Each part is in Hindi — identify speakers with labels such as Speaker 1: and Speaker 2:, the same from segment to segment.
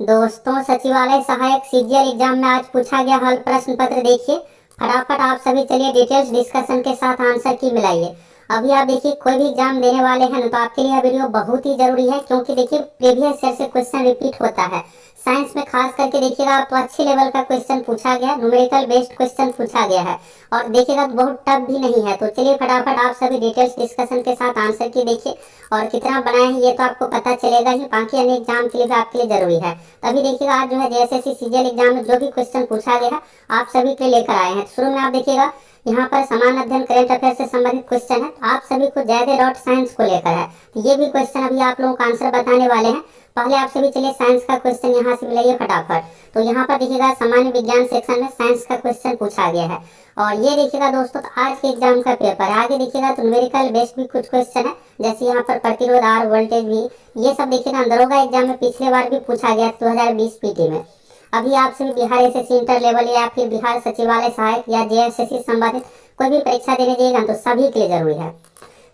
Speaker 1: दोस्तों, सचिवालय सहायक सीजीएल एग्जाम में आज पूछा गया हल प्रश्न पत्र देखिए। फटाफट आप सभी चलिए डिटेल्स डिस्कशन के साथ आंसर की मिलाइए। अभी आप देखिए, कोई भी एग्जाम देने वाले हैं ना, तो आपके लिए यह वीडियो बहुत ही जरूरी है, क्योंकि देखिए प्रीवियस ईयर से क्वेश्चन रिपीट होता है। साइंस में खास करके देखिएगा तो अच्छे लेवल का क्वेश्चन पूछा गया, न्यूमेरिकल बेस्ड क्वेश्चन पूछा गया है और देखिएगा तो बहुत टफ भी नहीं है। तो चलिए फटाफट आप सभी डिटेल्स डिस्कशन के साथ आंसर की देखिए और कितना बनाए हैं ये तो आपको पता चलेगा ही, बाकी अन्य एग्जाम के लिए भी आपके लिए जरूरी है। तभी देखिएगा आज जो है जेएसएससी सीजीएल एग्जाम में जो भी क्वेश्चन पूछा गया है आप सभी के लेकर आए हैं। शुरू में आप देखिएगा यहाँ पर समान अध्ययन करंट अफेयर से संबंधित क्वेश्चन है, आप सभी को जयदे डॉट साइंस को लेकर है। तो ये भी क्वेश्चन अभी आप लोगों का आंसर बताने वाले हैं। पहले आप सभी चलिए साइंस का क्वेश्चन यहाँ से मिलाइए फटाफट। तो यहाँ पर देखिएगा सामान्य विज्ञान सेक्शन में साइंस का क्वेश्चन पूछा गया है और ये देखिएगा दोस्तों तो आज के एग्जाम का पेपर है। आगे देखिएगा तो न्यूमेरिकल बेस्ड भी कुछ क्वेश्चन है, जैसे यहाँ पर प्रतिरोध आर वोल्टेज भी, ये सब देखिएगा दरोगा एग्जाम में पिछले बार भी पूछा गया 2020 पीटी में। अभी आप सभी बिहार एसएससी इंटर लेवल या फिर बिहार सचिवालय सहायक या जेएसएससी संबंधित कोई भी परीक्षा देने जाइएगा तो सभी के लिए जरूरी है।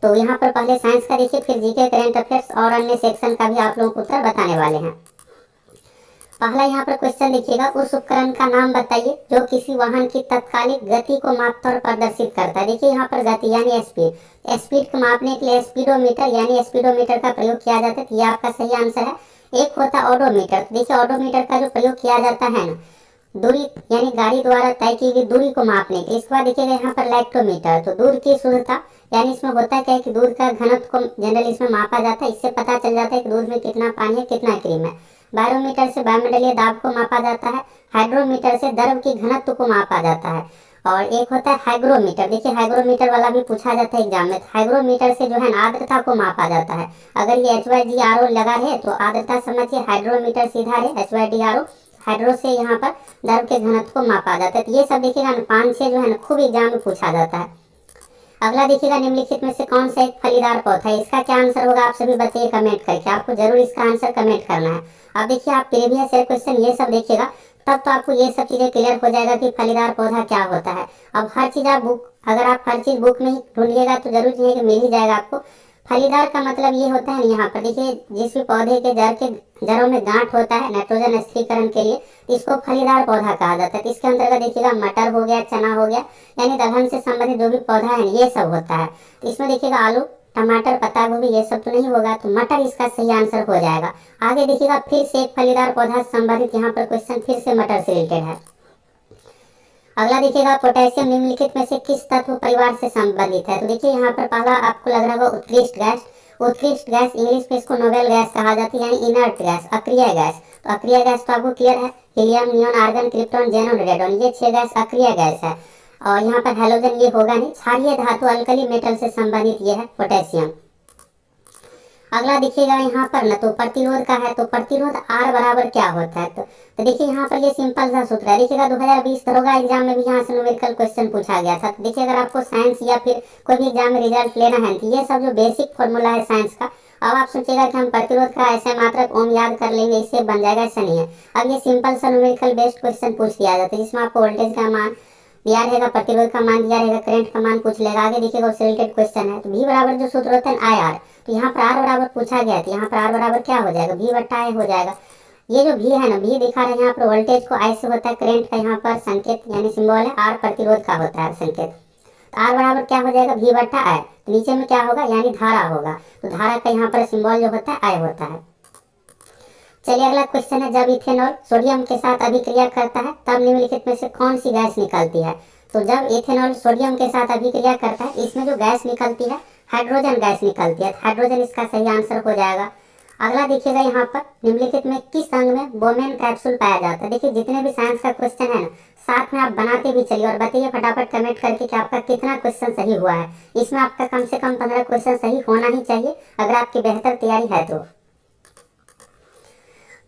Speaker 1: तो यहाँ पर पहले साइंस का देखिए, फिर जीके करंट अफेयर्स और अन्य सेक्शन का भी आप लोगों को उत्तर बताने वाले हैं। पहला यहाँ पर क्वेश्चन देखिएगा, उस उपकरण का नाम बताइए जो किसी वाहन की तत्कालिक गति को मापता और प्रदर्शित करता है। देखिए यहाँ पर गति यानी स्पीड, स्पीड को मापने के लिए स्पीडोमीटर यानी स्पीडोमीटर का प्रयोग किया जाता है। ये आपका सही आंसर है। एक होता है ऑडोमीटर। देखिए ऑडोमीटर का जो प्रयोग किया जाता है ना, दूरी यानी गाड़ी द्वारा तय की गई दूरी को मापने के। इसके बाद देखिएगा यहाँ पर लैक्टोमीटर, तो दूर की शुद्धता यानी इसमें होता क्या है कि दूध का घनत्व को जनरली इसमें मापा जाता है। इससे पता चल जाता है कि दूध में कितना पानी है कितना क्रीम है। बैरोमीटर से वायुमंडलीय दाब को मापा जाता है। हाइड्रोमीटर से द्रव की घनत्व को मापा जाता है और एक होता है हाइग्रोमीटर। देखिए हाइग्रोमीटर वाला भी पूछा जाता है एग्जाम में। हाइग्रोमीटर से जो है आर्द्रता को मापा जाता है। अगर ये HYDRO लगा है तो आर्द्रता समझिए, हाइड्रोमीटर सीधा है HYDRO, हाइड्रो से यहाँ पर द्रव के घनत्व को मापा जाता है। तो ये सब देखिएगा 5-6 जो है ना खूब एग्जाम में पूछा जाता है। अगला देखिएगा, निम्नलिखित में से कौन सा एक फलीदार पौधा है, इसका क्या आंसर होगा आप सभी बताइए कमेंट करके। आपको जरूर इसका आंसर कमेंट करना है। अब देखिए आप प्रीवियस ईयर क्वेश्चन ये सब देखिएगा तब तो आपको ये सब चीजें क्लियर हो जाएगा कि फलीदार पौधा क्या होता है। अब हर चीज आप अगर आप हर चीज बुक में ही ढूंढिएगा तो जरूर नहीं है कि मिल ही जाएगा आपको। फलीदार का मतलब ये होता है यहाँ पर देखिए, जिस भी पौधे के जड़ों में गांठ होता है नाइट्रोजन स्थिरीकरण के लिए, इसको फलीदार पौधा कहा जाता है। तो इसके अंतर्गत देखिएगा मटर हो गया, चना हो गया, यानी दलहन से संबंधित जो भी पौधा है ये सब होता है। तो इसमें देखिएगा आलू, टमाटर, पत्ता गोभी ये सब तो नहीं होगा, तो मटर इसका सही आंसर हो जाएगा। आगे देखिएगा फिर से एक फलीदार पौधा संबंधित यहाँ पर क्वेश्चन फिर से मटर से रिलेटेड है। अगला देखिएगा, पोटेशियम निम्नलिखित में से किस तत्व परिवार से संबंधित है। तो देखिए यहाँ पर पहला आपको लग रहा होगा उत्कृष्ट गैस। उत्कृष्ट गैस इंग्लिश में इसको नोबेल गैस कहा जाता है, यानी इनर्ट गैस, अक्रिय गैस। तो अक्रिय गैस तो आपको क्लियर है, helium, neon, argon, krypton, xenon, radon, ये 6 गैस अक्रिय गैस है। और यहाँ पर हेलोजन ये होगा नहीं। क्षारीय धातु अल्कली मेटल से संबंधित ये है पोटेशियम। अगला देखिएगा यहाँ पर न तो प्रतिरोध का है, तो प्रतिरोध R बराबर क्या होता है। तो देखिए यहाँ पर ये सिंपल सा सूत्र है। देखिएगा 2020 दरोगा एग्जाम में भी यहाँ से न्यूमेरिकल क्वेश्चन पूछा गया था। तो देखिए अगर आपको साइंस या फिर कोई भी एग्जाम में रिजल्ट लेना है तो ये सब जो बेसिक फॉर्मूला है साइंस का, अब आप सोचेगा कि हम प्रतिरोध का ऐसे मात्रक ओम याद कर लेंगे इससे बन जाएगा, ऐसा नहीं है। अब ये सिंपल सा न्यूमेरिकल बेस्ड क्वेश्चन पूछ लिया जाता है, जिसमें आपको वोल्टेज का मान दिया रहेगा, प्रतिरोध का मान दिया रहेगा, करंट का मान पूछ लेगा। आगे देखिएगा उससे रिलेटेड क्वेश्चन है। तो V बराबर जो सूत्र होता है IR, तो यहाँ पर R बराबर पूछा गया है, तो यहाँ पर R बराबर क्या हो जाएगा, V बट्टा I हो जाएगा। ये जो V है ना, V दिखा रहे हैं यहाँ पर वोल्टेज को, I से होता है करंट का यहाँ पर संकेत यानी सिंबल है, R प्रतिरोध का होता है संकेत। तो R बराबर क्या हो जाएगा, V बट्टा I। तो नीचे में क्या होगा, यानी धारा होगा। तो धारा का यहाँ पर सिंबल जो होता है I होता है। चलिए अगला क्वेश्चन है, जब इथेनॉल सोडियम के साथ अभिक्रिया करता है तब निम्नलिखित में से कौन सी गैस निकलती है। तो जब इथेनॉल सोडियम के साथ अभिक्रिया करता है इसमें जो गैस निकलती है हाइड्रोजन गैस निकलती है। हाइड्रोजन इसका सही आंसर हो जाएगा। अगला देखिएगा यहाँ पर निम्नलिखित में किस अंग में बोमेन कैप्सूल पाया जाता है। देखिए जितने भी साइंस का क्वेश्चन है ना, साथ में आप बनाते भी चलिए और बताइए फटाफट कमेंट करके कि आपका कितना क्वेश्चन सही हुआ है। इसमें आपका कम से कम 15 क्वेश्चन सही होना ही चाहिए अगर आपकी बेहतर तैयारी है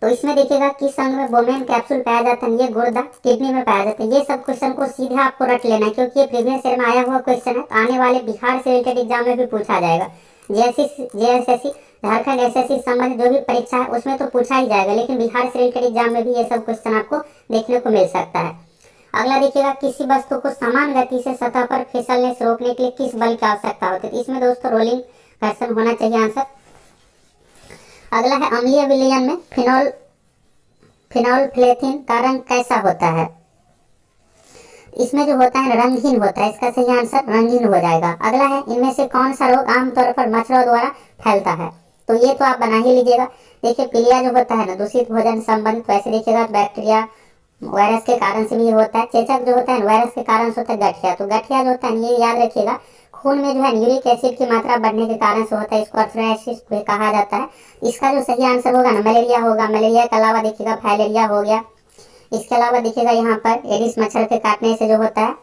Speaker 1: तो इसमें देखिएगा किस अंग में बोमेन कैप्सूल पाया जाता है। ये गुर्दा, किडनी में पाया जाता है। ये सब क्वेश्चन को सीधे आपको रट लेना है, क्योंकि ये प्रीवियस ईयर में आया हुआ क्वेश्चन है। तो आने वाले बिहार से रिलेटेड एग्जाम में भी पूछा जाएगा। जेएसएससी, झारखंड एसएससी संबंधित जो भी परीक्षा है उसमें तो पूछा ही जाएगा, लेकिन बिहार से रिलेटेड एग्जाम में भी ये सब क्वेश्चन आपको देखने को मिल सकता है। अगला देखिएगा, किसी वस्तु को समान गति से सतह पर फिसलने से रोकने के लिए किस बल की आवश्यकता होती है। इसमें दोस्तों रोलिंग घर्षण होना चाहिए आंसर। अगला है अम्लीय विलयन में फिनॉल फिनोल्फ्थेलिन का रंग कैसा होता है? इसमें जो होता है रंगहीन होता है, इसका सही आंसर रंगहीन हो जाएगा। अगला है, इनमें से कौन सा रोग आमतौर पर मच्छरों द्वारा फैलता है? तो ये तो आप बना ही लीजिएगा। देखिए पीलिया जो होता है ना, दूषित भोजन संबंधित, वैसे देखिएगा बैक्टीरिया वायरस के कारण से भी होता है। चेचक जो होता है वायरस के कारण से होता है। गठिया, तो गठिया जो होता है ये याद रखिएगा, खून में जो है यूरिक एसिड की मात्रा बढ़ने के कारण से होता है, इसको अर्थराइटिस भी कहा जाता है। इसका जो सही आंसर होगा ना मलेरिया होगा। मलेरिया के अलावा देखिएगा फाइलेरिया हो गया। इसके अलावा देखिएगा यहाँ पर एडिस मच्छर के काटने से जो होता है,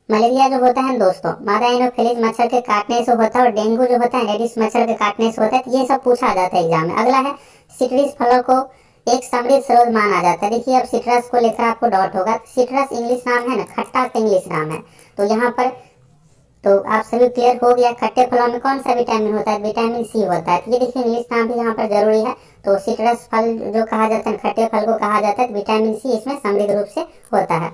Speaker 1: मलेरिया जो होता है दोस्तों मादा एनोफिलीज मच्छर के काटने से होता है, और डेंगू जो होता है एडिस मच्छर के काटने से होता है। तो ये सब पूछा जाता है एग्जाम में। अगला है, सिट्रस फलों को एक समृद्ध स्रोत माना जाता है। देखिए अब सिट्रस को लेकर आपको डाउट होगा, सिट्रस इंग्लिश नाम है ना, खट्टा का इंग्लिश नाम है। तो यहाँ पर तो आप सभी क्लियर हो गया। खट्टे फलों में कौन सा विटामिन होता है? विटामिन सी होता है। तो ये देखिए इंग्लिश नाम भी यहाँ पर जरूरी है। तो सिट्रस फल जो कहा जाता है, खट्टे फल को कहा जाता है, तो विटामिन सी इसमें समृद्ध रूप से होता है।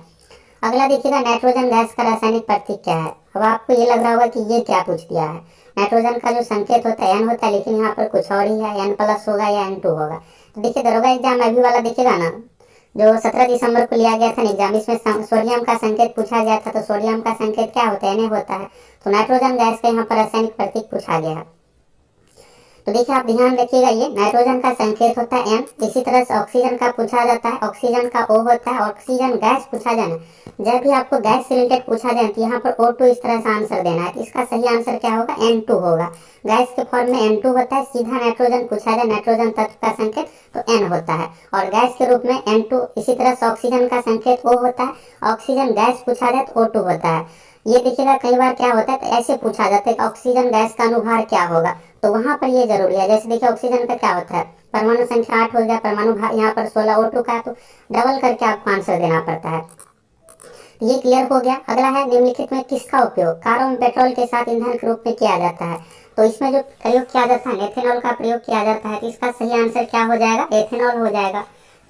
Speaker 1: अगला देखिएगा, नाइट्रोजन गैस का रासायनिक प्रतीक क्या है? अब आपको ये लग रहा होगा कि ये क्या पूछ दिया है। नाइट्रोजन का जो संकेत होता है एन होता है, लेकिन यहाँ पर कुछ और ही है, N+ होगा या N2 होगा। तो देखिए दरोगा एग्जाम अभी वाला देखिएगा ना, जो 17 दिसंबर को लिया गया था ना एग्जाम, इसमें सोडियम का संकेत पूछा गया था। तो सोडियम का संकेत क्या होता है? Na होता है। तो नाइट्रोजन गैस का यहाँ पर रासायनिक प्रतीक पूछा गया है। तो देखिए आप ध्यान रखिएगा, ये नाइट्रोजन का संकेत होता है M। इसी तरह से ऑक्सीजन का पूछा जाता है, ऑक्सीजन का O होता है। ऑक्सीजन गैस पूछा जाए ना, जब भी आपको गैस से रिलेटेड पूछा जाए तो यहाँ पर O2 इस तरह से आंसर देना है। तो इसका सही आंसर क्या होगा? N2 होगा। गैस के फॉर्म में N2 होता है। सीधा नाइट्रोजन पूछा जाए, नाइट्रोजन तत्व का संकेत, तो N होता है, और गैस के रूप में N2। इसी तरह से ऑक्सीजन का संकेत O होता है। ऑक्सीजन गैस पूछा जाए तो O2 होता है। ये देखिएगा कई बार क्या होता है, तो ऐसे पूछा जाता है कि ऑक्सीजन गैस का अनुभार क्या होगा, तो वहां पर ये जरूरी है। जैसे देखिए ऑक्सीजन का क्या होता है, परमाणु संख्या 8 हो गया, परमाणु भार यहाँ पर 16, O2 का, तो डबल करके आपको आंसर देना पड़ता है। ये क्लियर हो गया। अगला है, निम्नलिखित में किसका उपयोग कारों में पेट्रोल के साथ ईंधन के रूप में किया जाता है? तो इसमें जो प्रयोग किया जाता है एथेनॉल का प्रयोग किया जाता है। तो इसका सही आंसर क्या हो जाएगा? एथेनॉल हो जाएगा।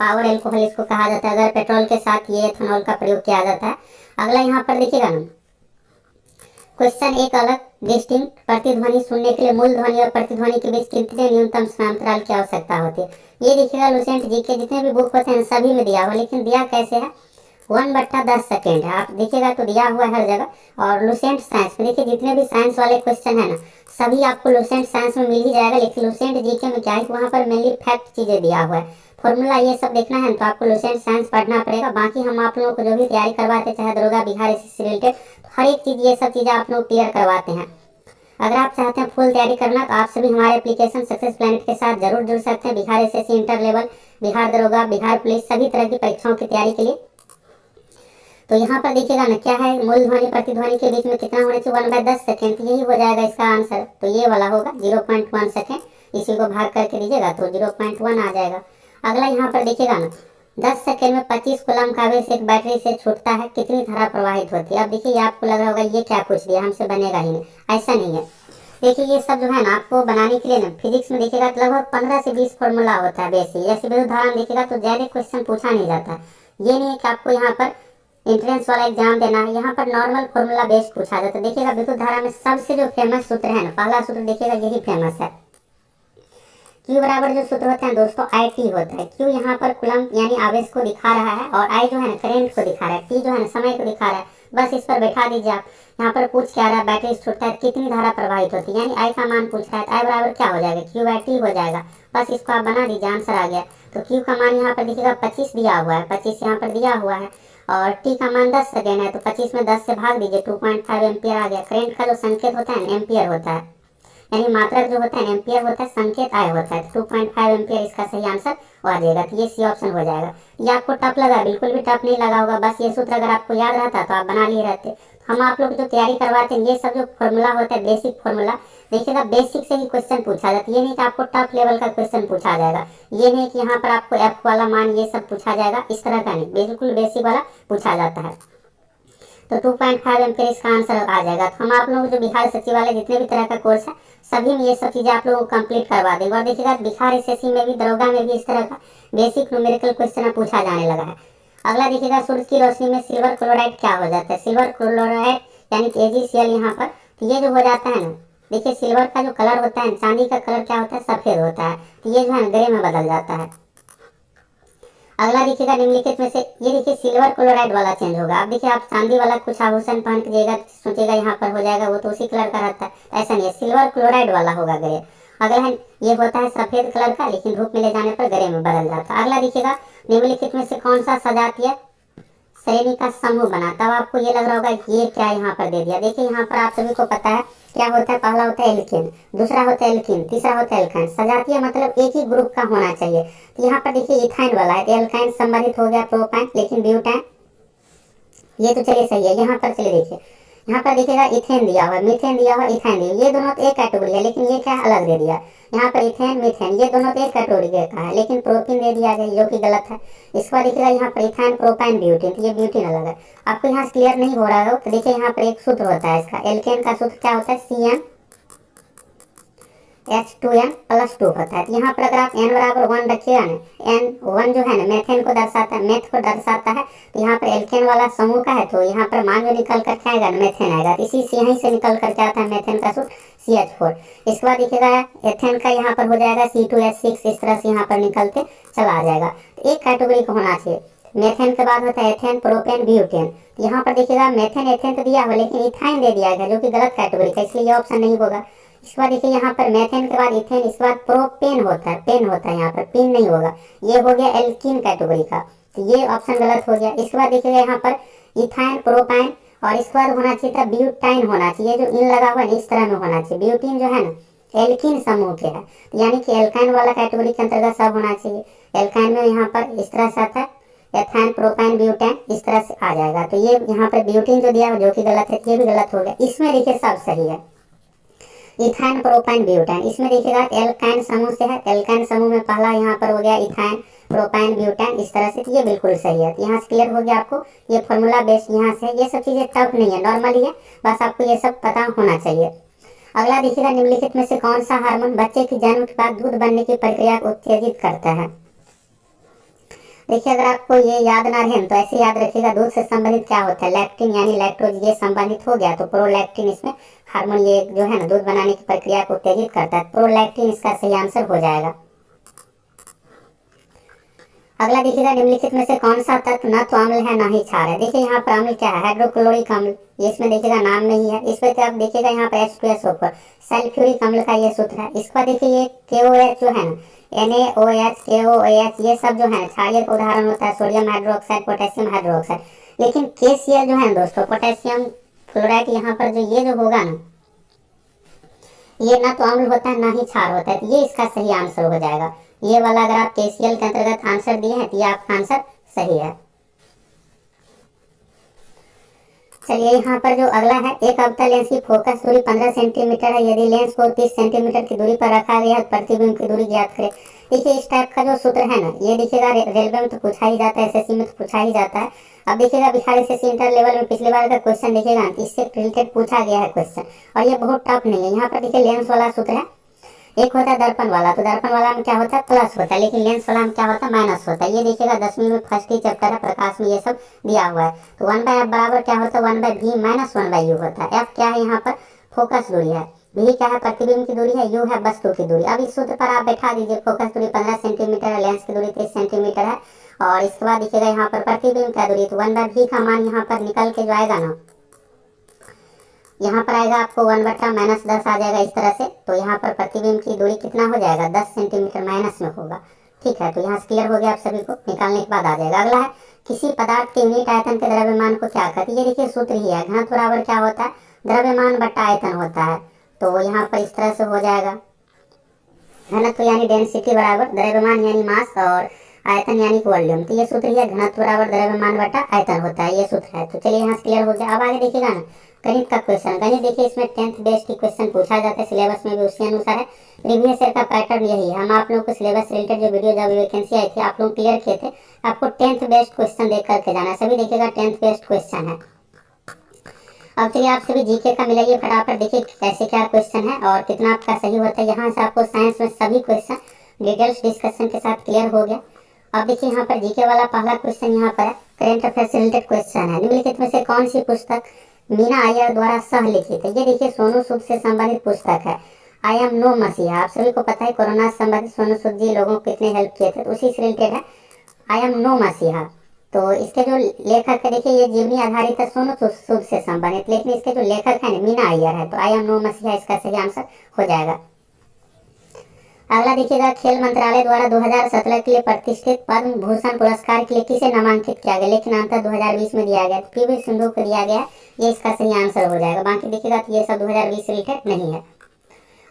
Speaker 1: पावर एल्कोहल इसको कहा जाता है, अगर पेट्रोल के साथ ये एथेनॉल का प्रयोग किया जाता है। अगला यहाँ पर देखिएगा ना, क्वेश्चन एक अलग डिस्टिंक्ट प्रतिध्वनि सुनने के लिए मूल ध्वनि और प्रतिध्वनि के बीच कितने न्यूनतम समांतराल की आवश्यकता होती है? ये देखिएगा लुसेंट जी के जितने भी बुक होते हैं सभी में दिया हुआ, लेकिन दिया कैसे है? 1/10 सेकेंड है। आप देखिएगा तो दिया हुआ है हर जगह। और लुसेंट साइंस में देखिए जितने भी साइंस वाले क्वेश्चन है ना, सभी आपको लुसेंट साइंस में मिल ही जाएगा। लेकिन लुसेंट जीके में क्या है, वहाँ पर मेनली फैक्ट चीजें दिया हुआ है, फॉर्मूला ये सब देखना है तो आपको लुसेंट साइंस पढ़ना पड़ेगा। बाकी हम आप लोगों को जो भी तैयारी करवाते, चाहे दरोगा बिहार से रिलेटेड, हर एक चीज ये सब चीजें आप लोग क्लियर करवाते हैं। अगर आप चाहते हैं फुल तैयारी करना तो आप सभी हमारे एप्लीकेशन सक्सेस प्लैनेट के साथ जरूर जुड़ सकते हैं। Bihar SSC inter level, Bihar दरोगा, बिहार पुलिस, सभी तरह की परीक्षाओं की तैयारी के लिए। तो यहाँ पर देखिएगा ना क्या है, मूल ध्वनि प्रतिध्वनि के बीच में कितना होना चाहिए? 1/10 सेकेंड। तो यही हो जाएगा इसका आंसर। तो ये वाला होगा 0.1 सेकेंड। इसी को भाग करके दीजिएगा तो 0.1 आ जाएगा। अगला यहाँ पर देखिएगा ना, 10 सेकेंड में 25 कूलम का आवेश एक बैटरी से छूटता है, कितनी धारा प्रवाहित होती है? अब देखिए आपको लग रहा होगा ये क्या पूछ दिया, हमसे बनेगा ही नहीं। ऐसा नहीं है। देखिए ये सब जो है ना आपको बनाने के लिए ना, फिजिक्स में देखिएगा तो लगभग 15 से 20 फॉर्मूला होता है बेसिक। जैसे विद्युत धारा में देखिएगा तो ज्यादा क्वेश्चन पूछा नहीं जाता है। ये नहीं है कि आपको यहाँ पर एंट्रेंस वाला एग्जाम देना है, यहाँ पर नॉर्मल फॉर्मूला बेस्ड पूछा जाता है। देखिएगा विद्युत धारा में सबसे जो फेमस सूत्र है ना, पहला सूत्र देखिएगा यही फेमस है। Q बराबर जो सूत्र होता है दोस्तों IT होता है। Q यहाँ पर कूलम यानी आवेश को दिखा रहा है, और I जो है ना करंट को दिखा रहा है, T जो है ना समय को दिखा रहा है। बस इस पर बैठा दीजिए आप। यहाँ पर पूछ क्या रहा है, बैटरी छूटता है कितनी धारा प्रवाहित होती है, यानी I का मान पूछ रहा है। I बराबर क्या हो जाएगा? Q/T हो जाएगा। बस इसको आप बना दीजिए, आंसर आ गया। तो Q का मान यहाँ पर देखिएगा 25 दिया हुआ है, 25 यहाँ पर दिया हुआ है, और T का मान 10 सेकेंड है। तो 25 में 10 से भाग दीजिए, 2.5 एम्पियर आ गया। करंट का जो संकेत होता है एम्पियर होता है, यानी मात्रक जो होता है एम्पियर होता है, संकेत I होता है। 2.5 एम्पियर इसका सही आंसर आ जाएगा। तो ये C ऑप्शन हो जाएगा। ये आपको टफ लगा? बिल्कुल भी टफ नहीं लगा होगा। बस ये सूत्र अगर आपको याद रहता तो आप बना लिए रहते। हम आप लोग जो तैयारी करवाते हैं, ये सब जो फॉर्मूला होता है बेसिक फॉर्मूला, देखिएगा बेसिक से ही क्वेश्चन पूछा जाता है। ये नहीं कि आपको टफ लेवल का क्वेश्चन पूछा जाएगा, ये नहीं कि यहाँ पर आपको F वाला मान ये सब पूछा जाएगा, इस तरह का नहीं, बिल्कुल बेसिक वाला पूछा जाता है। तो 2.5 एम्पियर इसका आंसर आ जाएगा। तो हम आप लोग जो बिहार सचिवालय जितने भी तरह का कोर्स है सभी में ये सब चीजें आप लोगों को कंप्लीट करवा देंगे। और देखिएगा बिहार SSC में भी, दरोगा में भी इस तरह का बेसिक न्यूमेरिकल क्वेश्चन पूछा जाने लगा है। अगला देखिएगा, सूरज की रोशनी में सिल्वर क्लोराइड क्या हो जाता है? सिल्वर क्लोराइड यानी AgCl यहाँ पर, तो ये जो हो जाता है ना, देखिए सिल्वर का जो कलर होता है, चांदी का कलर क्या होता है? सफेद होता है। तो ये जो है ग्रे में बदल जाता है। अगला देखिएगा निम्नलिखित में से, ये देखिए सिल्वर क्लोराइड वाला चेंज होगा। अब देखिए आप चांदी वाला कुछ आभूषण पहन के जाइएगा, सोचेगा यहाँ पर हो जाएगा, वो तो उसी कलर का रहता है, ऐसा नहीं है, सिल्वर क्लोराइड वाला होगा ग्रे। अगला है, ये होता है सफेद कलर का, लेकिन धूप में ले जाने पर ग्रे में बदल जाता है। अगला देखिएगा निम्नलिखित में से कौन सा सजातीय श्रेणी का समूह बना। तब आपको ये लग रहा होगा ये क्या यहाँ पर दे दिया। देखिए यहाँ पर आप सभी को पता है क्या होता है, पहला होता है एल्केन, दूसरा होता है एल्कीन, तीसरा होता है एल्काइन। सजातीय मतलब एक ही ग्रुप का होना चाहिए। तो यहाँ पर देखिए इथाइन वाला है, एल्काइन संबंधित हो गया प्रोपाइन, लेकिन ब्यूटाइन ये तो चलिए सही है। यहाँ पर चलिए देखिए, यहाँ पर देखिएगा इथेन दिया हुआ, मीथेन दिया हुआ, इथाइन दिया, ये दोनों एक कैटेगरी है, लेकिन ये क्या अलग दे दिया। यहाँ पर इथेन मीथेन ये दोनों एक कैटेगरी का है, लेकिन प्रोपीन दे दिया गया, जो कि गलत है। इसके बाद देखिएगा यहाँ पर इथाइन प्रोपाइन ब्यूटीन, तो ये ब्यूटीन अलग है। आपको यहाँ क्लियर नहीं हो रहा है तो देखिए यहाँ पर एक सूत्र होता है इसका, एल्केन का सूत्र क्या होता है, CnH2n+2 होता है। यहाँ पर अगर आप n बराबर 1 रखिएगा ना, n1 जो है ना मेथेन को दर्शाता है, मेथ को दर्शाता है, तो यहाँ पर एल्केन वाला समूह का है, तो यहाँ पर मान जो निकल कर क्या आएगा, मेथेन आएगा। इसी से यहीं से निकल कर क्या आता है, मेथेन का सूत्र CH4। इसके बाद देखिएगा एथेन का यहाँ पर हो जाएगा C2H6, इस तरह से यहाँ पर निकलते चला जाएगा। तो एक कैटेगरी का होना चाहिए। मेथेन के बाद होता है एथेन प्रोपेन ब्यूटेन। यहाँ पर देखिएगा मेथेन एथेन तो दिया हुआ, लेकिन इथाइन दे दिया गया, जो कि गलत कैटेगरी का, इसलिए ये ऑप्शन नहीं होगा। इसके बाद देखिए यहाँ पर मेथेन के बाद इथेन, इसके बाद प्रोपेन होता है, पेन होता है, यहाँ पर पिन नहीं होगा, ये हो गया एल्कीन कैटेगरी का, तो ये ऑप्शन गलत हो गया। इसके बाद देखिएगा यहाँ पर इथाइन प्रोपाइन, और इसके बाद होना चाहिए था ब्यूटाइन होना चाहिए, जो इन लगा हुआ है इस तरह में होना चाहिए। ब्यूटीन जो है ना एल्कीन समूह के है, यानी कि एल्काइन वाला कैटेगरी के अंतर्गत सब होना चाहिए। एल्काइन में यहाँ पर इस तरह से आता है, एथाइन प्रोपाइन ब्यूटेन इस तरह से आ जाएगा। तो ये यहाँ पर ब्यूटीन जो दिया है जो कि गलत है, ये भी गलत हो गया। इसमें देखिए सब सही है, इथाइन प्रोपाइन ब्यूटेन। इसमें देखिएगा एल्काइन समूह से है, एल्काइन समूह में पहला यहाँ पर हो गया इथाइन प्रोपाइन ब्यूटेन, इस तरह से, तो ये बिल्कुल सही है। यहाँ से क्लियर हो गया आपको, ये फॉर्मूला बेस यहाँ से, ये सब चीज़ें टफ नहीं है, नॉर्मल ही है, बस आपको ये सब पता होना चाहिए। अगला देखिएगा निम्नलिखित में से कौन सा हार्मोन बच्चे की जन्म के बाद दूध बनने की प्रक्रिया को उत्तेजित करता है। देखिए अगर आपको ये याद ना रहे तो ऐसे याद रखिएगा, दूध से संबंधित क्या होता है, लैक्टिन यानी लैक्टोज, ये संबंधित हो गया तो प्रोलैक्टिन इसमें हार्मोन, ये जो है ना दूध बनाने की प्रक्रिया को उत्तेजित करता है, प्रोलैक्टिन इसका सही आंसर हो जाएगा। अगला देखिएगा निम्नलिखित में से कौन सा तत्व न तो अम्ल है ना ही क्षार है। देखिए यहाँ पर अम्ल क्या है, हाइड्रोक्लोरिक अम्ल, ये इसमें देखिएगा नाम नहीं है। इस पर आप देखिएगा यहाँ पर H2SO4 सल्फ्यूरिक अम्ल का ये सूत्र है। इसका देखिए ये KOH जो है ना, NaOH KOH ये सब जो है क्षारीय का उदाहरण होता है, सोडियम हाइड्रोक्साइड पोटेशियम हाइड्रोक्साइड। लेकिन KCl जो है दोस्तों, पोटेशियम क्लोराइड, यहाँ पर जो ये जो होगा ना, ये ना तो अम्ल होता है ना ही क्षार होता है, तो ये इसका सही आंसर हो जाएगा। ये वाला अगर आप KCl के अंतर्गत आंसर दिए हैं तो ये आपका आंसर सही है। चलिए यहाँ पर जो अगला है, एक अवतल लेंस की फोकस दूरी 15 सेंटीमीटर है, यदि लेंस को 30 सेंटीमीटर की दूरी पर रखा गया है तो प्रतिबिंब की दूरी ज्ञात करें। देखिए इस टाइप का जो सूत्र है ना, ये देखिएगा रेलवे में तो पूछा ही जाता है, SSC में तो पूछा ही जाता है। अब देखिएगा बिहार SSC इंटर लेवल में पिछली बार का क्वेश्चन देखिएगा, इससे रिलेटेड पूछा गया है क्वेश्चन, और ये बहुत टफ नहीं है। यहाँ पर देखिए लेंस वाला सूत्र है, एक होता है दर्पण वाला, तो दर्पण वाला में क्या होता है प्लस होता है, लेकिन लेंस वाला में क्या होता है माइनस होता है। ये देखिएगा 10वीं में फर्स्ट ही चैप्टर है प्रकाश में, ये सब दिया हुआ है। तो 1/f बराबर क्या होता है, 1/v माइनस 1/u होता है। f क्या है यहाँ पर फोकस दूरी है, v क्या है प्रतिबिंब की दूरी है, u है वस्तु की दूरी। अब इस सूत्र पर आप बैठा दीजिए, फोकस दूरी 15 सेंटीमीटर है, लेंस की दूरी 30 सेंटीमीटर है, और इसके बाद देखिएगा यहाँ पर प्रतिबिंब का दूरी, तो 1/v का मान यहाँ पर निकल के जो आएगा ना, यहाँ पर आएगा आपको 1/-10 आ जाएगा इस तरह से। तो यहाँ पर प्रतिबिंब की दूरी कितना हो जाएगा, 10 सेंटीमीटर माइनस में होगा। ठीक है, तो यहाँ से क्लियर हो गया आप सभी को, निकालने के बाद आ जाएगा। अगला है, किसी पदार्थ के यूनिट आयतन के द्रव्यमान को क्या कहते हैं। ये देखिए सूत्र ही है, घनत्व बराबर क्या होता है, द्रव्यमान बट्टा आयतन होता है। तो यहाँ पर इस तरह से हो जाएगा, घनत्व यानी डेंसिटी बराबर द्रव्यमान यानी मास, और आयतन यानी वॉल्यूम। तो ये सूत्र ही है, घनत्व बराबर द्रव्यमान बट्टा आयतन होता है, ये सूत्र है। तो चलिए यहाँ से क्लियर हो गया। अब आगे देखिएगा ना गणित का क्वेश्चन। गणित देखिए इसमें 10th बेस्ड की क्वेश्चन पूछा जाता है, सिलेबस में भी उसी अनुसार है। प्रीवियस ईयर का पैटर्न यही है। हम आप लोगों को सिलेबस रिलेटेड जो वीडियो जब वैकेंसी आई थी आप लोग क्लियर किए थे, आपको 10th बेस्ड क्वेश्चन देख करके जाना है। सभी देखिएगा 10th बेस्ड क्वेश्चन है। अब चलिए आप सभी जीके का मिलाइए फटाफट, देखिए कैसे क्या क्वेश्चन है और कितना आपका सही होता है। यहाँ से आपको साइंस में सभी क्वेश्चन डिटेल्स डिस्कशन के साथ क्लियर हो गया। अब देखिए यहाँ पर जीके वाला पहला क्वेश्चन यहाँ पर है, करेंट अफेयर्स से रिलेटेड क्वेश्चन है। निम्नलिखित में से कौन सी पुस्तक मीना अय्यर द्वारा सह लिखित है। ये देखिए सोनू सूद से संबंधित पुस्तक है, आई एम नो मसीहा। आप सभी को पता है कोरोना से संबंधित सोनू सूद जी लोगों को कितने हेल्प किए थे, तो उसी से रिलेटेड है। आई एम नो मसीहा। तो इसके जो लेखक है देखिए, ये जीवनी आधारित है सोनू सूद से संबंधित, लेकिन इसके जो लेखक है मीना अय्यर है, तो आई एम नो मसीहा इसका सही आंसर हो जाएगा। अगला देखिएगा, खेल मंत्रालय द्वारा 2017 के लिए प्रतिष्ठित पद्म भूषण पुरस्कार के लिए किसे नामांकित किया गया, लेकिन अंतर 2020 में दिया गया, पीवी सिंधु को दिया गया, ये इसका सही आंसर हो जाएगा। बाकी देखिएगा तो ये सब 2020 से रिलेटेड नहीं है।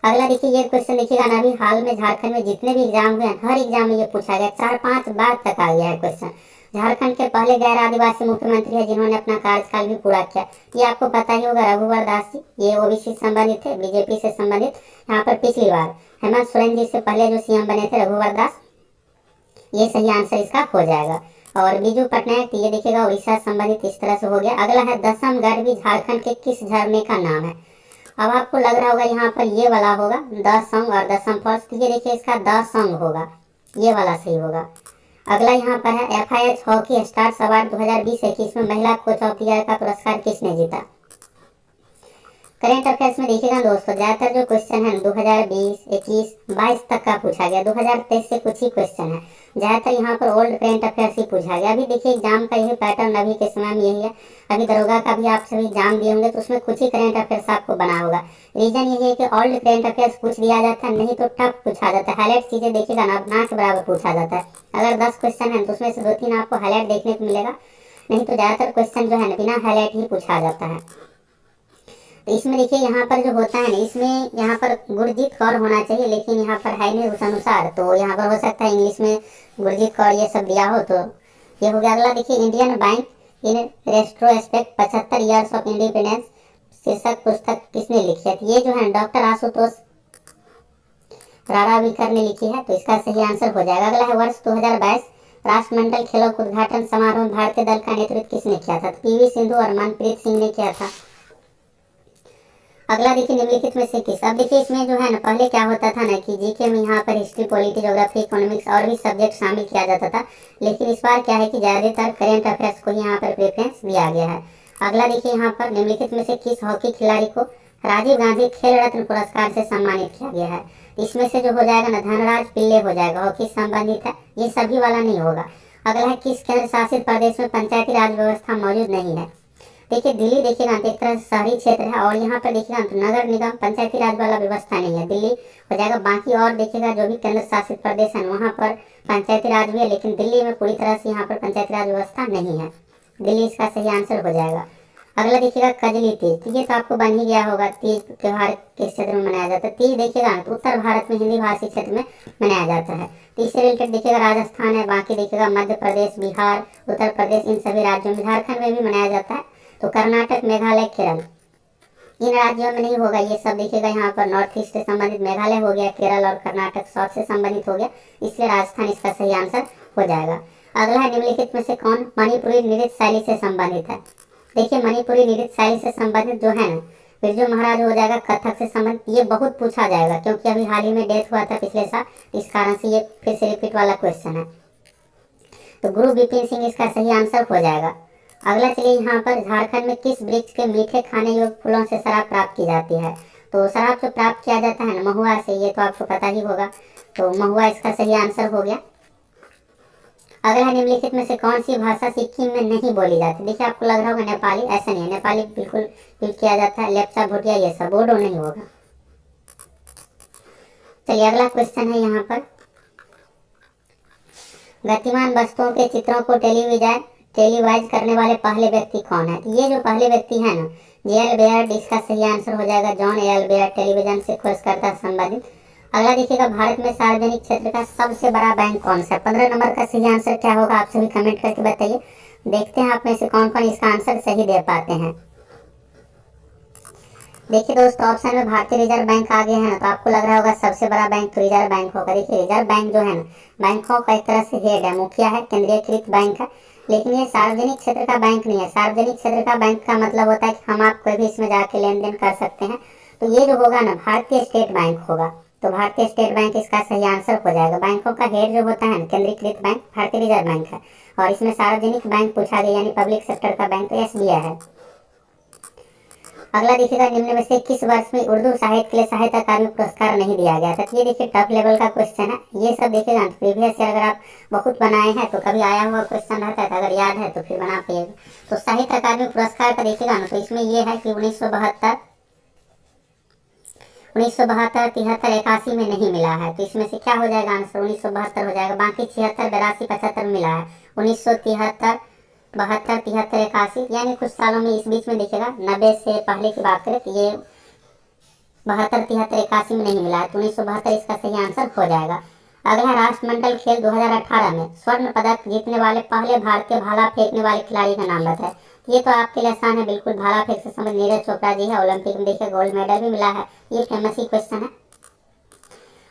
Speaker 1: अगला देखिए, ये क्वेश्चन देखिएगा ना, अभी हाल में झारखंड में जितने भी एग्जाम हुए हैं हर एग्जाम में ये पूछा गया, 4-5 बार तक आ गया है क्वेश्चन। झारखंड के पहले गैर आदिवासी मुख्यमंत्री है जिन्होंने अपना कार्यकाल भी पूरा किया, ये आपको पता ही होगा, रघुवर दास जी। ये ओबीसी से संबंधित थे, बीजेपी से संबंधित। यहाँ पर पिछली बार हेमंत सोरेन जी से पहले जो सीएम बने थे रघुवर दास, ये सही आंसर इसका हो जाएगा। और बीजू पटनायक, ये देखिएगा उड़ीसा संबंधित, इस तरह से हो गया। अगला है, दसम गढ़ झारखंड के किस झरने का नाम है। अब आपको लग रहा होगा यहाँ पर ये वाला होगा दसम और दसम फॉल्स, तो ये देखिए इसका दसम होगा, ये वाला सही होगा। अगला यहाँ पर है, FIH हॉकी स्टार्स अवार्ड 2020-21 में महिला कोच ऑफ द ईयर का पुरस्कार किसने जीता। करेंट अफेयर्स में देखिएगा दोस्तों, ज्यादातर जो क्वेश्चन है 2020, 21, 22 तक का पूछा गया, 2023 से कुछ ही क्वेश्चन है, ज्यादातर यहाँ पर ओल्ड करेंट अफेयर्स ही पूछा गया। अभी देखिए एग्जाम का यही पैटर्न अभी के समय में यही है। अभी दरोगा का भी आप सभी एग्जाम दिए होंगे तो उसमें कुछ ही करेंट अफेयर्स आपको बना होगा। रीजन यही है कि ओल्ड करेंट अफेयर्स पूछ दिया जाता है, नहीं तो टफ पूछा जाता है। हाईलाइट चीजें देखिएगा ना, ना के बराबर पूछा जाता है। अगर 10 क्वेश्चन है तो उसमें से 2-3 आपको हाईलाइट देखने को मिलेगा, नहीं तो ज्यादातर क्वेश्चन जो है ना बिना हाईलाइट ही पूछा जाता है। तो इसमें देखिए यहाँ पर जो होता है ना, इसमें यहाँ पर गुरजीत कौर होना चाहिए, लेकिन यहाँ पर है नहीं उस अनुसार, तो यहाँ पर हो सकता है इंग्लिश में गुरजीत कौर ये सब दिया हो, तो ये हो गया। अगला देखिए, Indian bank in retrospect 75 years of independence शीर्षक पुस्तक किसने लिखी है। ये जो है डॉक्टर आशुतोष राराविकर ने लिखी है, तो इसका सही आंसर हो जाएगा। अगला है, वर्ष 2022 राष्ट्रमंडल खेलों के उद्घाटन समारोह में भारतीय दल का नेतृत्व किसने किया था। पीवी सिंधु और मनप्रीत सिंह ने किया था। अगला देखिए, निम्नलिखित में से किस। अब देखिए इसमें जो है ना, पहले क्या होता था ना कि जीके में यहाँ पर हिस्ट्री, पॉलिटी, ज्योग्राफी, इकोनॉमिक्स और भी सब्जेक्ट शामिल किया जाता था, लेकिन इस बार क्या है कि ज्यादातर करेंट अफेयर्स को यहाँ पर प्रेफरेंस दिया गया है। अगला देखिए, यहाँ पर निम्नलिखित में से किस हॉकी खिलाड़ी को राजीव गांधी खेल रत्न पुरस्कार से सम्मानित किया गया है। इसमें से जो हो जाएगा ना, धनराज पिल्ले हो जाएगा, हॉकी संबंधित है, ये सभी वाला नहीं होगा। अगला है, किस केंद्र शासित प्रदेश में पंचायती राज व्यवस्था मौजूद नहीं है। देखिए दिल्ली देखिएगा तो एक तरह से शहरी क्षेत्र है, और यहाँ पर देखिएगा तो नगर निगम पंचायती राज वाला व्यवस्था नहीं है, दिल्ली हो जाएगा। बाकी और देखिएगा जो भी केंद्र शासित प्रदेश है वहाँ पर पंचायती राज भी है, लेकिन दिल्ली में पूरी तरह से यहाँ पर पंचायती राज व्यवस्था नहीं है, दिल्ली इसका सही आंसर हो जाएगा। अगला देखिएगा, कजली तीज, ये तो आपको बन ही गया होगा, तीज त्योहार किस क्षेत्र में मनाया जाता है। तीज देखिएगा तो उत्तर भारत में हिंदी भाषी क्षेत्र में मनाया जाता है, तो इससे रिलेटेड देखिएगा राजस्थान है। बाकी देखिएगा मध्य प्रदेश, बिहार, उत्तर प्रदेश, इन सभी राज्यों में, झारखंड में भी मनाया जाता है। तो कर्नाटक, मेघालय, केरल, इन राज्यों में नहीं होगा। ये सब देखिएगा यहाँ पर नॉर्थ ईस्ट से संबंधित मेघालय हो गया, केरल और कर्नाटक साउथ से संबंधित हो गया, इसलिए राजस्थान इसका सही आंसर हो जाएगा। अगला है, निम्नलिखित में से कौन मणिपुरी नृत्य शैली से संबंधित है। देखिए मणिपुरी नृत्य शैली से संबंधित जो है ना, बिरजू महाराज हो जाएगा, कथक से संबंधित, ये बहुत पूछा जाएगा क्योंकि अभी हाल ही में डेथ हुआ था पिछले साल, इस कारण से ये फिर से रिपीट वाला क्वेश्चन है। तो गुरु बिपिन सिंह इसका सही आंसर हो जाएगा। अगला चलिए, यहाँ पर झारखंड में किस वृक्ष के मीठे खाने योग्य फूलों से शराब प्राप्त की जाती है। तो शराब जो प्राप्त किया जाता है ना, महुआ से, ये तो आपको पता ही होगा, तो महुआ इसका सही आंसर हो गया। अगला निम्नलिखित में से कौन सी भाषा सिक्किम में नहीं बोली जाती। देखिए आपको लग रहा होगा नेपाली, ऐसा नहीं है, नेपाली बिल्कुल यूज किया जाता है, लेप्चा, भूटिया, ये सब, बोडो नहीं होगा। चलिए अगला क्वेश्चन है यहाँ पर, गतिमान वस्तुओं के चित्रों को टेलीवाइज करने वाले पहले व्यक्ति कौन है। ये जो पहले व्यक्ति है ना, जेएल बेयर्ड, इसका सही आंसर हो जाएगा। जॉन एल बेयर्ड टेलीविजन से खोजकर्ता संबंधित। अगला देखिएगा, भारत में सार्वजनिक क्षेत्र का सबसे बड़ा बैंक कौन सा है। 15 नंबर का सही आंसर क्या होगा, आप सभी कमेंट करके बताइए। देखते हैं आप में से कौन कौन इसका आंसर सही दे पाते हैं। देखिए दोस्तों, ऑप्शन में भारतीय रिजर्व बैंक आगे है ना, तो आपको लग रहा होगा सबसे बड़ा बैंक तो रिजर्व बैंक होगा। देखिए रिजर्व बैंक जो है ना, बैंकों का एक तरह से हेड है, मुखिया है, केंद्रीयकृत बैंक है, लेकिन ये सार्वजनिक क्षेत्र का बैंक नहीं है। सार्वजनिक क्षेत्र का बैंक का मतलब होता है कि हम आप कोई भी इसमें जाके लेन देन कर सकते हैं। तो ये जो होगा ना, भारतीय स्टेट बैंक होगा, तो भारतीय स्टेट बैंक इसका सही आंसर हो जाएगा। बैंकों का हेड जो होता है ना, केंद्रीकृत बैंक भारतीय रिजर्व बैंक है, और इसमें सार्वजनिक बैंक पूछा गया यानी पब्लिक सेक्टर का बैंक तो एसबीआई है। अगला देखिएगा, निम्न में से किस वर्ष में उर्दू साहित्य के लिए साहित्य अकादमी पुरस्कार नहीं दिया गया था। तो ये देखिए टफ लेवल का क्वेश्चन है। ये सब देखिएगा प्रीवियस ईयर अगर आप बहुत बनाए हैं तो कभी आया हुआ क्वेश्चन रहता है, तो अगर याद है तो फिर बना पाइएगा। तो साहित्य अकादमी पुरस्कार का देखिएगा ना, तो इसमें ये है कि 1972, 73, 81 में नहीं मिला है। तो इसमें से क्या हो जाएगा आंसर, 1972 हो जाएगा। बाकी 76, 82, 75 में मिला है। 1973, 72, 73, 81, यानी कुछ सालों में इस बीच में देखिएगा 90 से पहले की बात करें तो ये 72, 73, 81 में नहीं मिला है। तो 1972 इसका सही आंसर हो जाएगा। अगला राष्ट्रमंडल खेल 2018 में स्वर्ण पदक जीतने वाले पहले भारतीय भाला फेंकने वाले खिलाड़ी का नाम बताएं। ये तो आपके लिए आसान है बिल्कुल, भाला फेंक से समझ, नीरज चोपड़ा जी है। ओलंपिक में देखिए गोल्ड मेडल भी मिला है, ये फेमस ही क्वेश्चन है।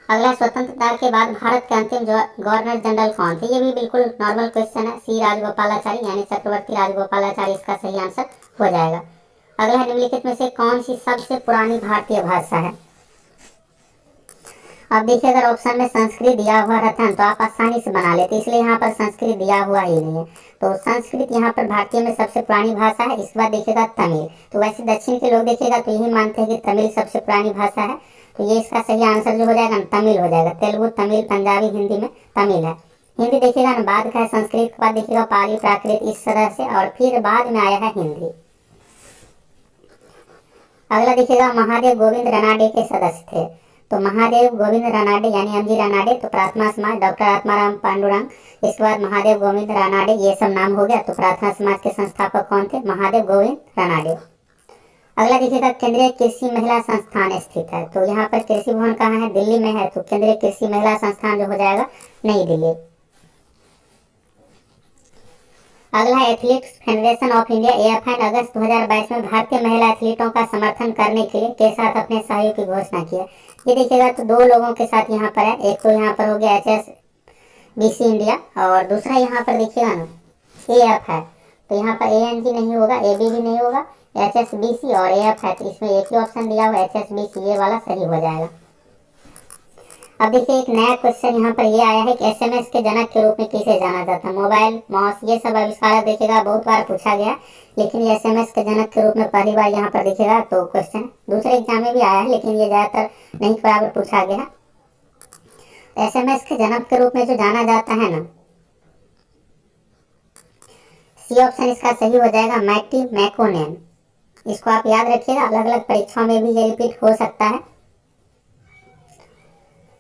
Speaker 1: अगला, स्वतंत्रता के बाद भारत के अंतिम गवर्नर जनरल कौन थे। ये भी बिल्कुल नॉर्मल क्वेश्चन है, सी राजगोपालाचारी यानी चक्रवर्ती राजगोपालाचारी इसका सही आंसर हो जाएगा। अगला, निम्नलिखित में से कौन सी सबसे पुरानी भारतीय भाषा है। अब देखिए अगर ऑप्शन में संस्कृत दिया हुआ रहता है तो आप आसानी से बना लेते, इसलिए यहाँ पर संस्कृत दिया हुआ ही नहीं है। तो संस्कृत यहाँ पर भारतीय में सबसे पुरानी भाषा है। इसके बाद देखिएगा तमिल। तो वैसे दक्षिण के लोग देखिएगा तो यही मानते हैं कि तमिल सबसे पुरानी भाषा है। तो ये इसका सही आंसर जो हो जाएगा तमिल हो जाएगा। तेलुगु, तमिल, पंजाबी, हिंदी में तमिल है। हिंदी देखिएगा ना बाद का है, संस्कृत के बाद देखिएगा पाली, प्राकृत, इस तरह से, और फिर बाद में आया है हिंदी। अगला देखिएगा, महादेव गोविंद रनाडे के सदस्य थे। तो महादेव गोविंद रनाडे यानी एमजी रनाडे, तो प्रार्थना समाज, डॉक्टर आत्माराम पांडुरंग, इसके बाद महादेव गोविंद रनाडे, ये सब नाम हो गया। तो प्रार्थना समाज के संस्थापक कौन थे, महादेव गोविंद रनाडे। अगला देखिएगा, केंद्रीय कृषि महिला संस्थान स्थित है। तो यहाँ पर कृषि भवन कहाँ है, दिल्ली में है। तो केंद्रीय कृषि महिला संस्थान जो हो जाएगा नई दिल्ली। अगला, athletes federation of India AFN अगस्त 2022 में भारतीय महिला एथलीटों का समर्थन करने के लिए के साथ अपने सहयोग की घोषणा की है। ये देखिएगा तो दो लोगों के साथ यहाँ पर है, एक तो यहाँ पर हो गया HSBC इंडिया, और दूसरा यहाँ पर देखिएगा ना AF है। तो यहाँ पर ANG नहीं होगा, AB भी नहीं होगा, HSBC और AF है। तो इसमें एक ही ऑप्शन दिया हुआ HSBC, ये वाला सही हो जाएगा। अब देखिए एक नया क्वेश्चन यहाँ पर ये आया है कि SMS के जनक के रूप में किसे जाना जाता है। मोबाइल, माउस, ये सब आविष्कार देखिएगा बहुत बार पूछा गया, लेकिन ये SMS के जनक के रूप में पहली बार यहाँ पर देखिएगा। तो क्वेश्चन दूसरे एग्जाम में भी आया है, लेकिन ये ज्यादातर नहीं बराबर पूछा गया। SMS के जनक के रूप में जो जाना जाता है ना, सी ऑप्शन इसका सही हो जाएगा, मैटी मैकोनेन। इसको आप याद रखिएगा, अलग अलग परीक्षाओं में भी ये रिपीट हो सकता है।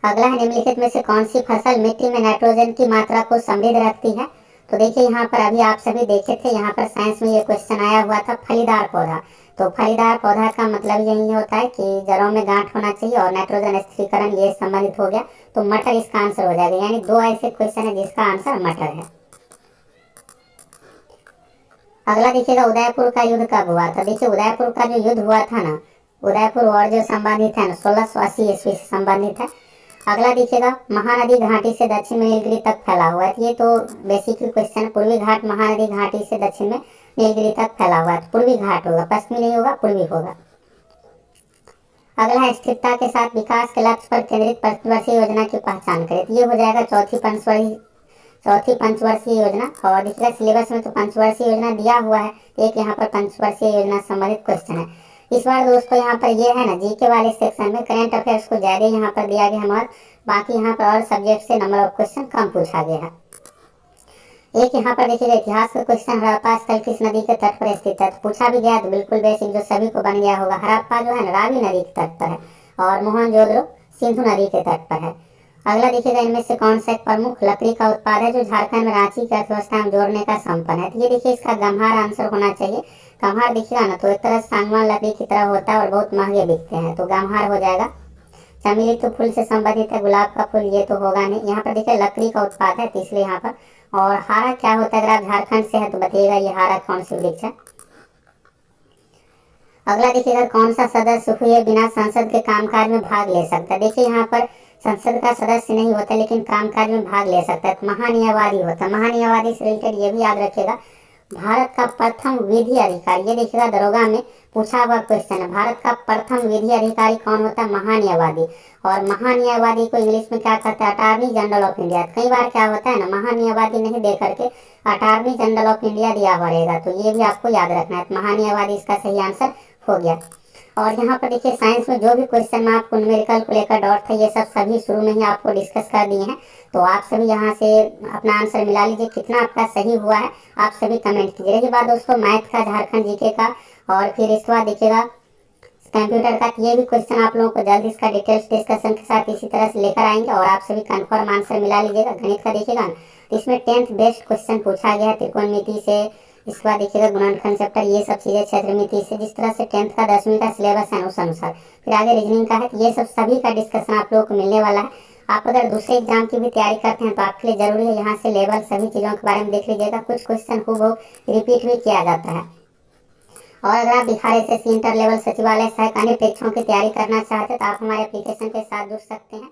Speaker 1: अगला है, निम्नलिखित में से कौन सी फसल मिट्टी में नाइट्रोजन की मात्रा को समृद्ध रखती है। तो देखिए यहाँ पर अभी आप सभी देखे थे, यहाँ पर साइंस में ये क्वेश्चन आया हुआ था, फलीदार पौधा। तो फलीदार पौधा का मतलब यही होता है कि जड़ों में गांठ होना चाहिए और नाइट्रोजन स्थिरीकरण, ये संबंधित हो गया। तो मटर इसका आंसर हो जाएगा, यानी दो ऐसे क्वेश्चन है जिसका आंसर मटर है। अगला देखिएगा, उदयपुर का युद्ध कब हुआ था। देखिए उदयपुर का जो युद्ध हुआ था ना, उदयपुर वॉर जो संबंधित है ना 1680 ईस्वी से संबंधित है। अगला देखिएगा, महानदी घाटी से दक्षिण में नीलगिरी तक फैला हुआ है। ये तो बेसिक क्वेश्चन है। पूर्वी घाट महानदी घाटी से दक्षिण में नीलगिरी तक फैला हुआ है। तो पूर्वी घाट होगा, पश्चिमी नहीं होगा, पूर्वी होगा। अगला है, स्थिरता के साथ विकास के लक्ष्य पर केंद्रित पंचवर्षीय योजना की पहचान करें। ये हो जाएगा चौथी पंचवर्षीय योजना। और देखिएगा सिलेबस में तो पंचवर्षीय योजना दिया हुआ है, एक यहाँ पर पंचवर्षीय योजना संबंधित क्वेश्चन है। इस बार दोस्तों यहाँ पर ये है ना जीके वाले सेक्शन में करंट अफेयर्स को ज्यादा यहाँ पर दिया गया है, और बाकी यहाँ पर और सब्जेक्ट से नंबर ऑफ क्वेश्चन कम पूछा गया है। एक यहाँ पर देखिएगा इतिहास का क्वेश्चन, हड़प्पा स्थल किस नदी के तट पर स्थित है। तो पूछा भी गया, तो बिल्कुल बेसिक जो सभी को बन गया होगा। हड़प्पा जो है ना रावी नदी के तट पर है, और मोहनजोदड़ो सिंधु नदी के तट पर है। अगला देखिएगा, इनमें से कौन सा एक प्रमुख लकड़ी का उत्पाद है जो झारखंड में रांची की अर्थव्यवस्था में जोड़ने का संपन्न है। तो ये देखिए इसका गम्हार आंसर होना चाहिए। गम्हार देखिएगा ना तो एक तरह सागवान लकड़ी की तरह होता है और बहुत महंगे बिकते हैं, तो गम्हार हो जाएगा। चमेली तो फूल से संबंधित है, गुलाब का फूल ये तो होगा नहीं। यहाँ पर देखिए लकड़ी का उत्पाद है, तो इसलिए यहाँ पर। और हारा क्या होता है, अगर आप झारखंड से है तो बताइएगा ये हारा कौन सी वृक्ष है। अगला देखिएगा, कौन सा सदस्य हुए बिना संसद के कामकाज में भाग ले सकता है। देखिए यहाँ पर संसद का सदस्य नहीं होता लेकिन कामकाज में भाग ले सकता है, तो महान्यायवादी होता है। महान्यायवादी से रिलेटेड ये भी याद रखिएगा, भारत का प्रथम विधि अधिकारी, ये देखिएगा दरोगा में पूछा हुआ क्वेश्चन है, भारत का प्रथम विधि अधिकारी कौन होता है, महान्यायवादी। और महान्यायवादी को इंग्लिश में क्या कहते हैं, अटॉर्नी जनरल ऑफ इंडिया। कई बार क्या होता है ना, महान्यायवादी नहीं दे करके अटॉर्नी जनरल ऑफ इंडिया दिया हुआ रहेगा, तो ये भी आपको याद रखना है। महान्यायवादी इसका सही आंसर हो गया। और यहाँ पर देखिए साइंस में जो भी क्वेश्चन में आपको न्यूमेरिकल को लेकर डाउट था, ये सब सभी शुरू में ही आपको डिस्कस कर दिए हैं। तो आप सभी यहाँ से अपना आंसर मिला लीजिए, कितना आपका सही हुआ है आप सभी कमेंट कीजिए। रही बात दोस्तों मैथ का, झारखंड जीके का, और फिर इसके बाद देखिएगा कंप्यूटर का, ये भी क्वेश्चन आप लोगों को जल्द इसका डिटेल्स डिस्कशन के साथ इसी तरह से लेकर आएंगे और आप सभी कंफर्म आंसर मिला लीजिएगा। गणित का देखिएगा तो इसमें 10th बेस्ट क्वेश्चन पूछा गया है त्रिकोणमिति से, इसके बाद देखिएगा गुणनखंड चैप्टर, ये सब चीजें क्षेत्रमिति से, जिस तरह से 10th का 10वीं का सिलेबस है उस अनुसार। फिर आगे रीजनिंग का है, ये सब सभी का डिस्कशन आप लोगों को मिलने वाला है। आप अगर दूसरे एग्जाम की भी तैयारी करते हैं तो आपके लिए जरूरी है यहाँ से लेवल सभी चीजों के बारे में देख लीजिएगा। कुछ क्वेश्चन हूबहू रिपीट भी किया जाता है। और अगर आप बिहार एसएससी इंटर लेवल सचिवालय सहायक अन्य परीक्षाओं की तैयारी करना चाहते हैं तो आप हमारे एप्लीकेशन के साथ जुड़ सकते हैं।